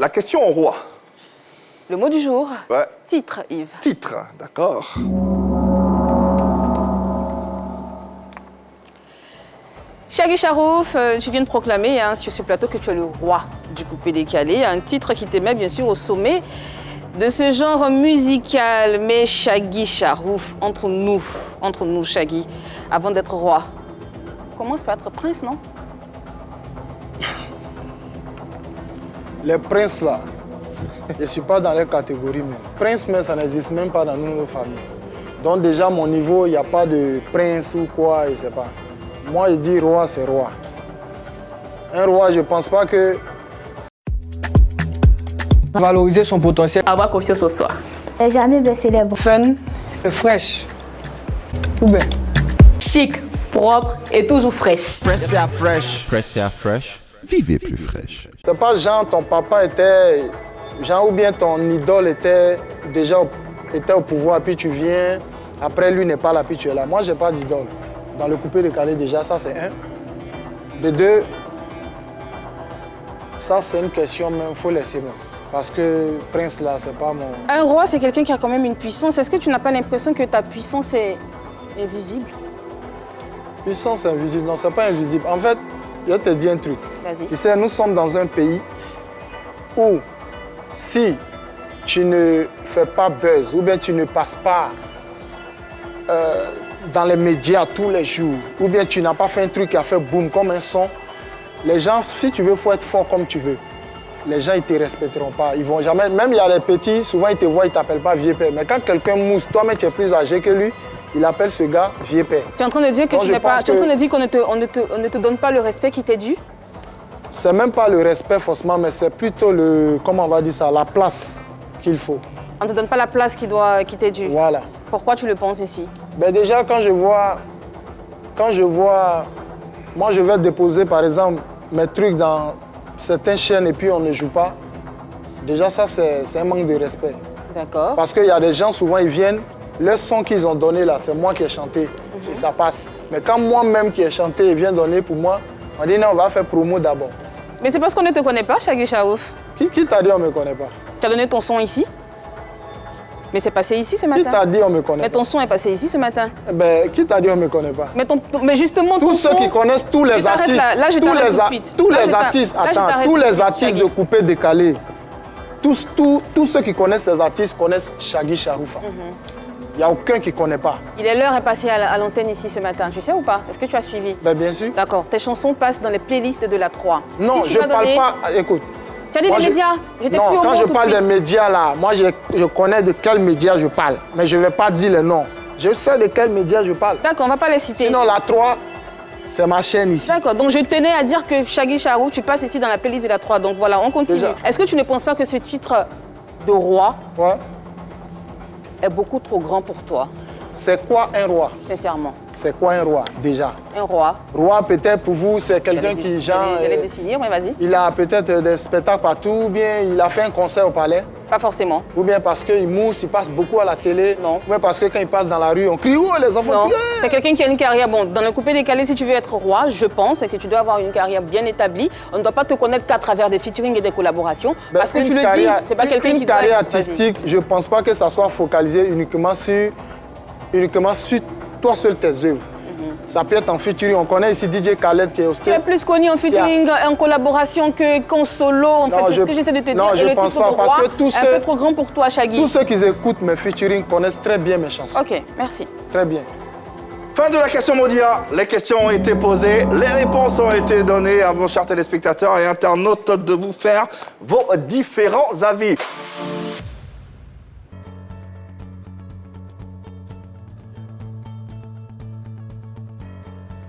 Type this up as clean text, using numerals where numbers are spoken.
la question au roi. Le mot du jour. Ouais. Titre, Yves. Titre, d'accord. Shaggy Charouf, tu viens de proclamer sur ce plateau que tu es le roi du coupé-décalé. Un titre qui te met bien sûr au sommet de ce genre musical. Mais Shaggy Charouf, entre nous Shaggy, avant d'être roi, commence par être prince, non? Les princes là, je ne suis pas dans les catégories même. Prince, mais ça n'existe même pas dans nos familles. Donc déjà, mon niveau, il n'y a pas de prince ou quoi, je ne sais pas. Moi, je dis roi, c'est roi. Un roi, je ne pense pas que... Valoriser son potentiel. Avoir confiance en soi. Et jamais baisser les bras. Fun, fraîche. Ou bien. Chic, propre et toujours fraîche. Pressia Fresh. Pressia Fresh. Vivez plus fraîche. C'est pas genre ton papa était... Genre ou bien ton idole était déjà au pouvoir, puis tu viens, après lui n'est pas là, puis tu es là. Moi, je n'ai pas d'idole. Dans le coupé-décalé, déjà, ça c'est un. De deux, ça c'est une question même, il faut laisser même. Parce que Prince là, c'est pas mon... Un roi, c'est quelqu'un qui a quand même une puissance. Est-ce que tu n'as pas l'impression que ta puissance est invisible? Puissance invisible, non, c'est pas invisible. En fait, je te dis un truc. Vas-y. Tu sais, nous sommes dans un pays où si tu ne fais pas buzz ou bien tu ne passes pas dans les médias tous les jours, ou bien tu n'as pas fait un truc qui a fait boum comme un son, les gens, si tu veux, il faut être fort comme tu veux. Les gens, ils ne te respecteront pas. Ils vont jamais, même il y a les petits, souvent ils te voient, ils ne t'appellent pas vieux père. Mais quand quelqu'un mousse, toi-même tu es plus âgé que lui, il appelle ce gars vieux père. Tu es en train de dire que Donc, tu n'es pas. Tu es en train de dire qu'on ne te donne pas le respect qui t'est dû? C'est même pas le respect forcément, mais c'est plutôt le, comment on va dire ça, la place qu'il faut. On ne te donne pas la place qui t'est due. Voilà. Pourquoi tu le penses ici? Ben déjà, quand je vois, moi je vais déposer par exemple mes trucs dans certaines chaînes et puis on ne joue pas, déjà ça c'est un manque de respect. D'accord. Parce qu'il y a des gens, souvent ils viennent, le son qu'ils ont donné là, c'est moi qui ai chanté et ça passe. Mais quand moi-même qui ai chanté et vient donner pour moi, on dit non, on va faire promo d'abord. Mais c'est parce qu'on ne te connaît pas, Shaggy Charouf. Qui t'a dit on ne me connaît pas? Tu as donné ton son ici. Mais c'est passé ici ce Qui matin. t'a dit on me connaît Mais pas? ton son est passé ici ce matin. Ben, qui t'a dit on ne me connaît pas? Mais justement, ton Tous son... ceux qui connaissent tous les Tu t'arrêtes artistes, là. Là, je t'arrête tout de suite. tous Là, les artistes, là, je attends, t'arrête tous tout de les suite, artistes Shaggy. de coupé décalé, tous ceux qui connaissent ces artistes connaissent Shaggy Charoufa. Il n'y a aucun qui ne connaît pas. L'heure est passée à l'antenne ici ce matin, tu sais ou pas? Est-ce que tu as suivi? Ben, bien sûr. D'accord, tes chansons passent dans les playlists de la 3. Non, Si tu je vas ne parle donner- pas. Écoute. Tu as dit moi, les médias? J'étais Non, plus au quand mot je tout de parle des suite. médias là, moi je connais de quels médias je parle. Mais je ne vais pas dire les noms. Je sais de quels médias je parle. D'accord, on ne va pas les citer. Sinon, ici. la 3, c'est ma chaîne ici. D'accord, donc je tenais à dire que Shaggy Charouf, tu passes ici dans la playlist de la 3. Donc voilà, on continue. Déjà. Est-ce que tu ne penses pas que ce titre de roi Ouais. est beaucoup trop grand pour toi, C'est quoi un roi? sincèrement? C'est quoi un roi déjà? Un roi. Roi, peut-être pour vous, c'est quelqu'un qui, genre, J'allais définir, mais vas-y. il a peut-être des spectacles partout, ou bien il a fait un concert au palais, Pas forcément. ou bien parce qu'il mousse, il passe beaucoup à la télé, Non. ou bien parce que quand il passe dans la rue, on crie « Oh, les enfants Non, crient !» c'est quelqu'un qui a une carrière. Bon, dans le coupé décalé, si tu veux être roi, je pense que tu dois avoir une carrière bien établie. On ne doit pas te connaître qu'à travers des featuring et des collaborations. Ben, parce que une tu le dis, carrière- c'est pas quelqu'un une qui doit carrière être- Vas-y. artistique, je ne pense pas que ça soit focalisé uniquement sur toi seul tes œuvres. Ça peut être en featuring. On connaît ici DJ Khaled qui est au Tu stade. es plus connu en featuring, en collaboration qu'en solo. En fait, c'est ce que j'essaie de te non, dire. je Et le pense titre pas, de parce roi que tous est un ceux- peu trop grand pour toi, Shaggy. Tous ceux qui écoutent mes featuring connaissent très bien mes chansons. Ok, merci. Très bien. Fin de la question Modia. Les questions ont été posées, les réponses ont été données à vos chers téléspectateurs et internautes de vous faire vos différents avis.